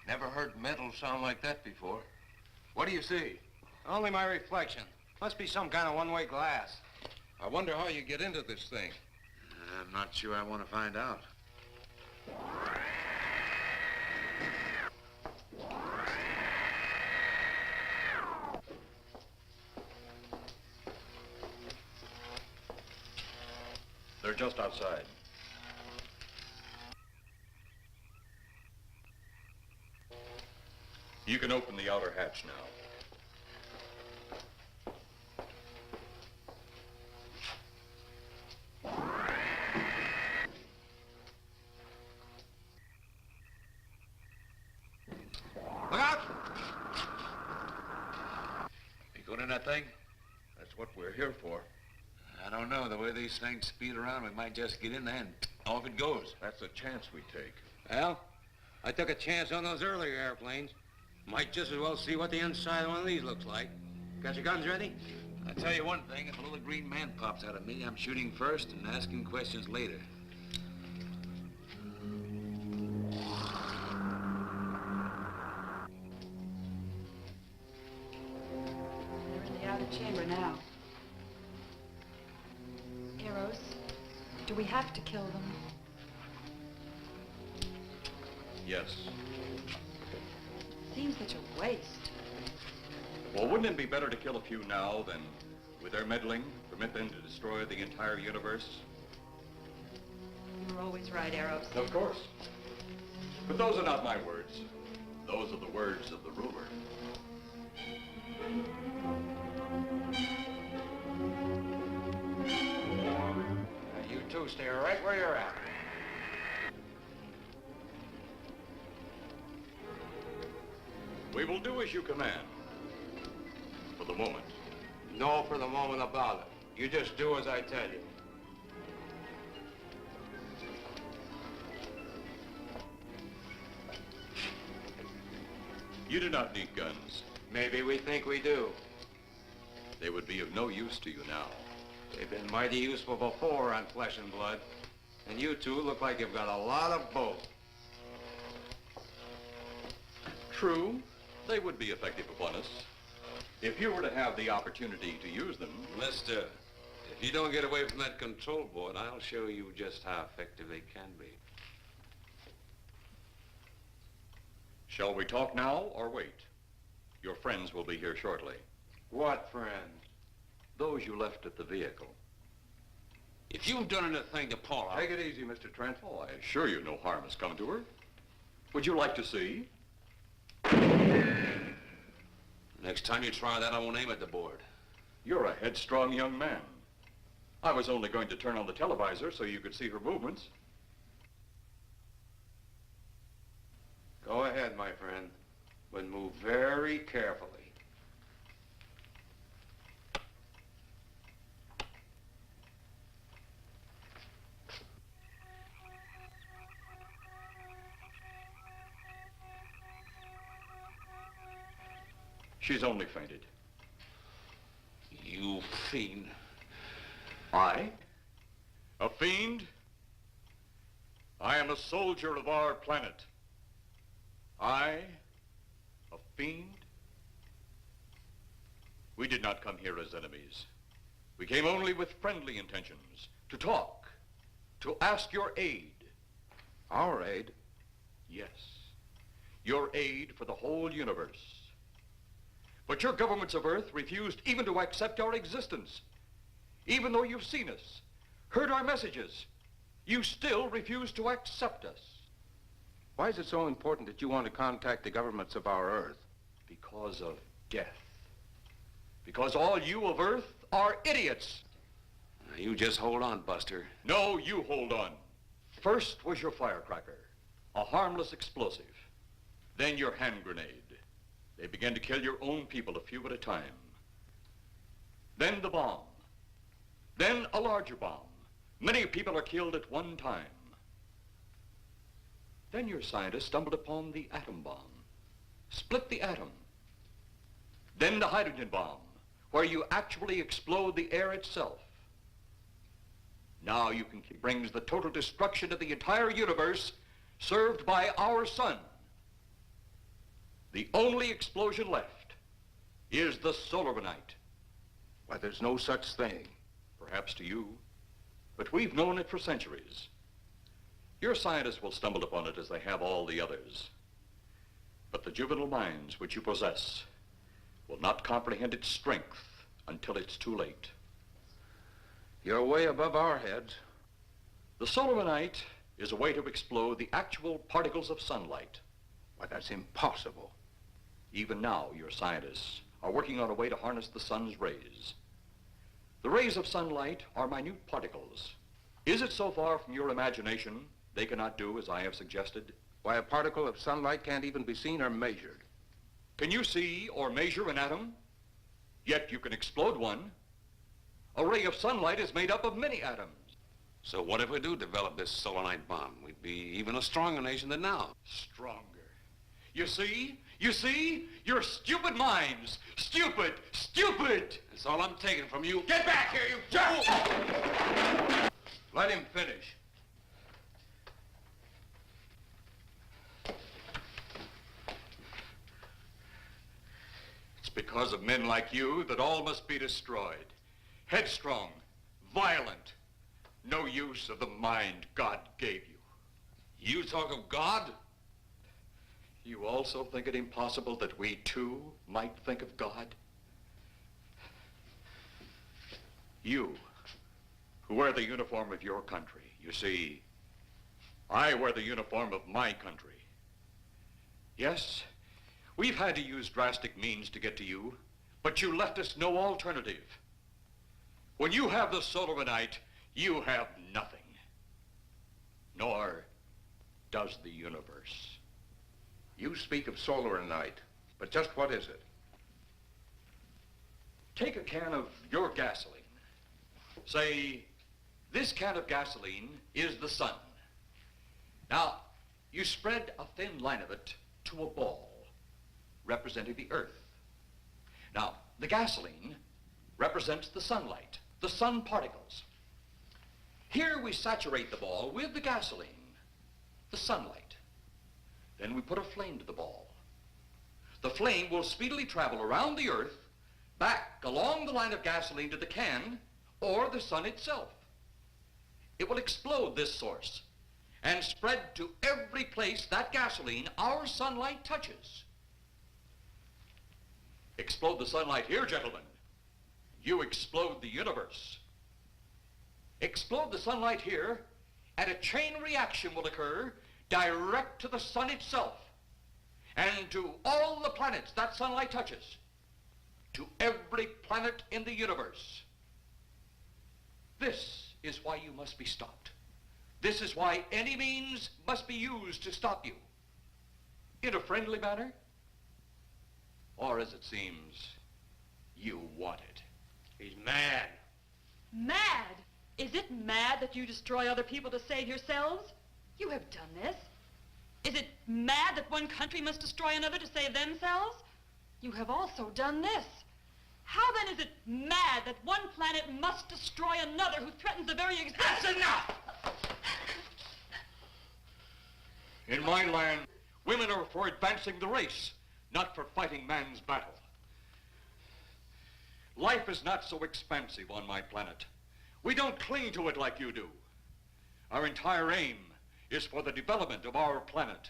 Never heard metal sound like that before. What do you see? Only my reflection. Must be some kind of one-way glass. I wonder how you get into this thing. I'm not sure I want to find out. They're just outside. You can open the outer hatch now. Look out! You going in that thing? That's what we're here for. I don't know. The way these things speed around, we might just get in there and off it goes. That's the chance we take. Well, I took a chance on those earlier airplanes. Might just as well see what the inside of one of these looks like. Got your guns ready? I'll tell you one thing. If a little green man pops out of me, I'm shooting first and asking questions later. They're in the outer chamber now. Eros, do we have to kill them? Yes. Seems such a waste. Well, wouldn't it be better to kill a few now than, with their meddling, permit them to destroy the entire universe? You're always right, Eros. Of course. But those are not my words. Those are the words of the ruler. You two stay right where you're at. We will do as you command. For the moment. No for the moment about it. You just do as I tell you. You do not need guns. Maybe we think we do. They would be of no use to you now. They've been mighty useful before on flesh and blood. And you two look like you've got a lot of both. True, they would be effective upon us. If you were to have the opportunity to use them... Mister, if you don't get away from that control board, I'll show you just how effective they can be. Shall we talk now or wait? Your friends will be here shortly. What friends? Those you left at the vehicle. If you've done anything to Paula... Take it easy, Mr. Trent. Oh, I assure you no harm has come to her. Would you like to see? Next time you try that, I won't aim at the board. You're a headstrong young man. I was only going to turn on the televisor so you could see her movements. Go ahead, my friend, but move very carefully. She's only fainted. You fiend. I? A fiend? I am a soldier of our planet. I? A fiend? We did not come here as enemies. We came only with friendly intentions, to talk, to ask your aid. Our aid? Yes, your aid for the whole universe. But your governments of Earth refused even to accept our existence. Even though you've seen us, heard our messages, you still refuse to accept us. Why is it so important that you want to contact the governments of our Earth? Because of death. Because all you of Earth are idiots. Now, you just hold on, Buster. No, you hold on. First was your firecracker, a harmless explosive. Then your hand grenade. They began to kill your own people a few at a time. Then the bomb. Then a larger bomb. Many people are killed at one time. Then your scientists stumbled upon the atom bomb. split the atom. Then the hydrogen bomb, where you actually explode the air itself. Now you can brings the total destruction of the entire universe served by our sun. The only explosion left is the solarite. Why, there's no such thing. Perhaps to you, but we've known it for centuries. Your scientists will stumble upon it as they have all the others. But the juvenile minds which you possess will not comprehend its strength until it's too late. You're way above our heads. The solarite is a way to explode the actual particles of sunlight. Why, that's impossible. Even now, your scientists are working on a way to harness the sun's rays. The rays of sunlight are minute particles. Is it so far from your imagination they cannot do as I have suggested? Why, a particle of sunlight can't even be seen or measured. Can you see or measure an atom? Yet you can explode one. A ray of sunlight is made up of many atoms. So what if we do develop this solarite bomb? We'd be even a stronger nation than now. Stronger. You see? You see? Your stupid minds. Stupid! Stupid! That's all I'm taking from you. Get back here, you fool! Let him finish. It's because of men like you that all must be destroyed. Headstrong, violent, no use of the mind God gave you. You talk of God? You also think it impossible that we too might think of God? You, who wear the uniform of your country, you see, I wear the uniform of my country. Yes, we've had to use drastic means to get to you, but you left us no alternative. When you have the solarite, you have nothing. Nor does the universe. You speak of solarite, but just what is it? Take a can of your gasoline. Say, this can of gasoline is the sun. Now, you spread a thin line of it to a ball, representing the earth. Now, the gasoline represents the sunlight, the sun particles. Here we saturate the ball with the gasoline, the sunlight. Then we put a flame to the ball. The flame will speedily travel around the earth, back along the line of gasoline to the can, or the sun itself. It will explode this source and spread to every place that gasoline, our sunlight, touches. Explode the sunlight here, gentlemen. You explode the universe. Explode the sunlight here, and a chain reaction will occur direct to the sun itself and to all the planets that sunlight touches, to every planet in the universe. This is why you must be stopped. This is why any means must be used to stop you. In a friendly manner, or as it seems, you want it. He's mad. Mad? Is it mad that you destroy other people to save yourselves? You have done this. Is it mad that one country must destroy another to save themselves? You have also done this. How then is it mad that one planet must destroy another who threatens the very existence? That's enough! In my land, women are for advancing the race, not for fighting man's battle. Life is not so expansive on my planet. We don't cling to it like you do. Our entire aim is for the development of our planet.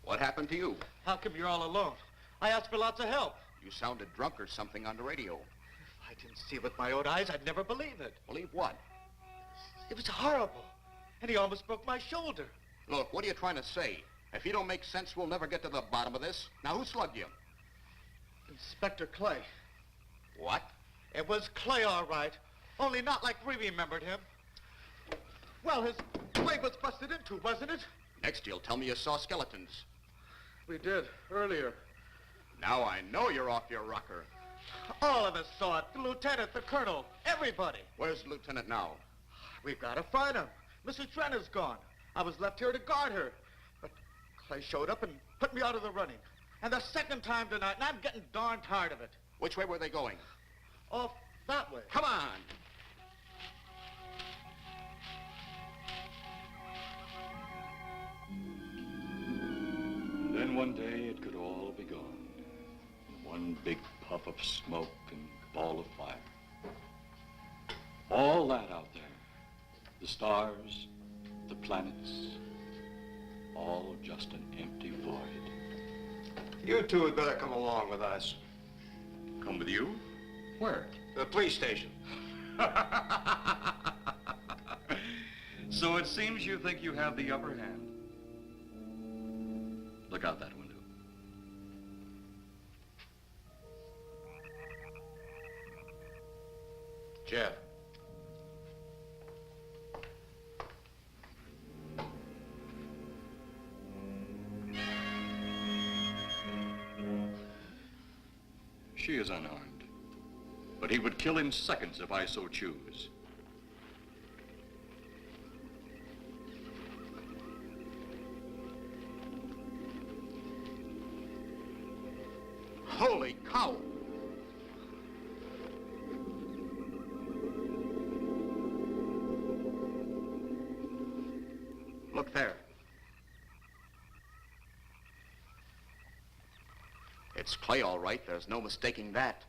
What happened to you? How come you're all alone? I asked for lots of help. You sounded drunk or something on the radio. If I didn't see it with my own eyes, I'd never believe it. Believe what? It was horrible. And he almost broke my shoulder. Look, what are you trying to say? If you don't make sense, we'll never get to the bottom of this. Now, who slugged you? Inspector Clay. What? It was Clay, all right. Only not like we remembered him. Well, his leg was busted into, wasn't it? Next, you'll tell me you saw skeletons. We did, earlier. Now I know you're off your rocker. All of us saw it. The lieutenant, the colonel, everybody. Where's the lieutenant now? We've got to find him. Mrs. Trent is gone. I was left here to guard her. But Clay showed up and put me out of the running. And the second time tonight, and I'm getting darn tired of it. Which way were they going? Off that way. Come on. Then one day it could all be gone. One big puff of smoke and ball of fire. All that out there, the stars, the planets, all just an empty void. You two had better come along with us. Come with you? Where? The police station. So it seems you think you have the upper hand. Look out that window. Jeff. She is unarmed. But he would kill in seconds if I so choose. Holy cow! Look there. It's Clay, all right. There's no mistaking that.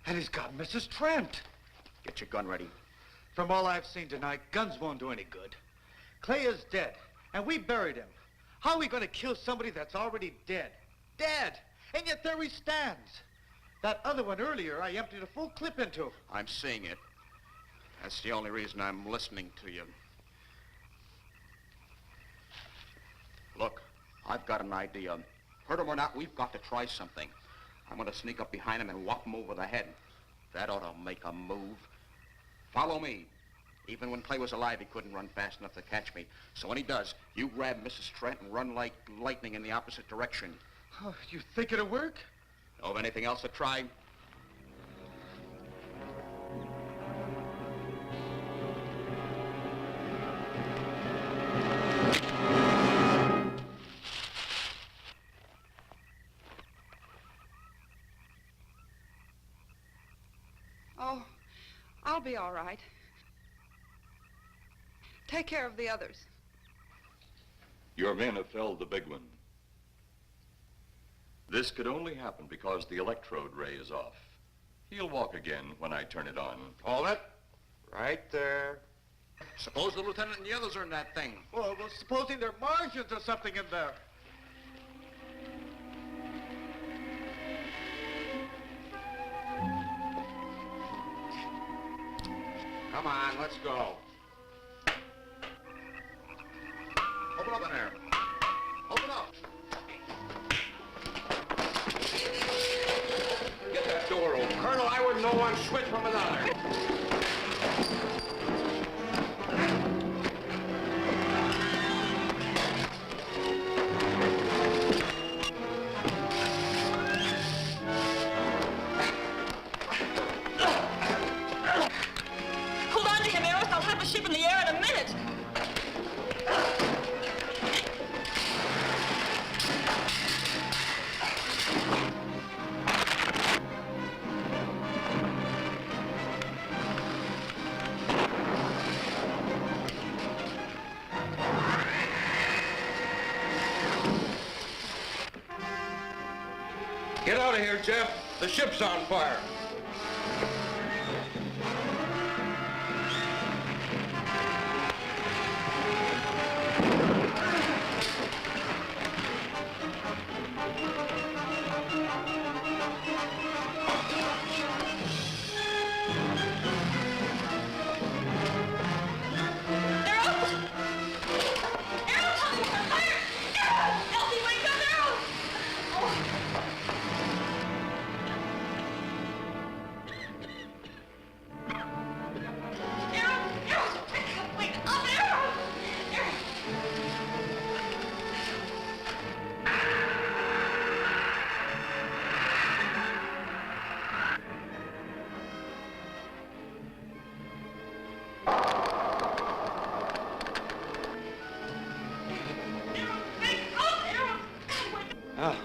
And he's got Mrs. Trent. Get your gun ready. From all I've seen tonight, guns won't do any good. Clay is dead, and we buried him. How are we going to kill somebody that's already dead? Dead! And yet there he stands. That other one earlier, I emptied a full clip into. I'm seeing it. That's the only reason I'm listening to you. Look, I've got an idea. Hurt him or not, we've got to try something. I'm going to sneak up behind him and whop him over the head. That ought to make a move. Follow me. Even when Clay was alive, he couldn't run fast enough to catch me. So when he does, you grab Mrs. Trent and run like lightning in the opposite direction. Oh, you think it'll work? Know of anything else to try? Oh, I'll be all right. Take care of the others. Your men have felled the big one. This could only happen because the electrode ray is off. He'll walk again when I turn it on. Hold it. Right there. Suppose the lieutenant and the others are in that thing. Well, supposing there are Martians or something in there. Come on, let's go. Open up in there. Open up. Get that door open. Colonel, I wouldn't know one switch from another. Hold on to him, Eros. I'll have the ship in the air in a minute. Get out of here, Jeff. The ship's on fire. Well,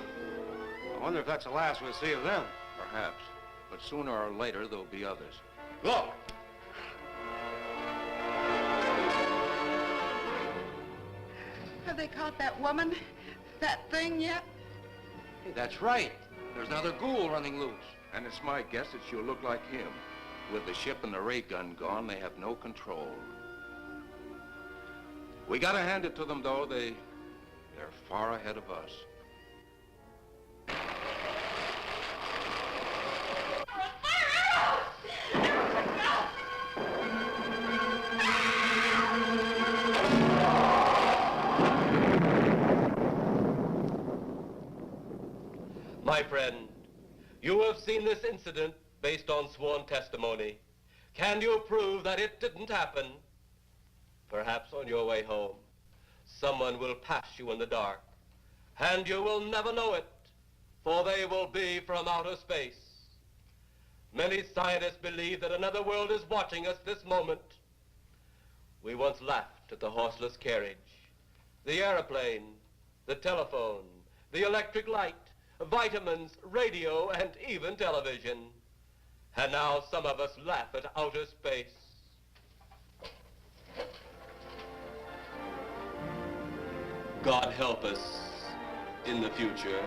I wonder if that's the last we'll see of them. Perhaps. But sooner or later, there'll be others. Look! Have they caught that woman? That thing yet? Hey, that's right. There's another ghoul running loose. And it's my guess that she'll look like him. With the ship and the ray gun gone, they have no control. We gotta hand it to them, though. They're far ahead of us. My friend, you have seen this incident based on sworn testimony. Can you prove that it didn't happen? Perhaps on your way home, someone will pass you in the dark, and you will never know it, for they will be from outer space. Many scientists believe that another world is watching us this moment. We once laughed at the horseless carriage, the airplane, the telephone, the electric light, vitamins, radio, and even television. And now some of us laugh at outer space. God help us in the future.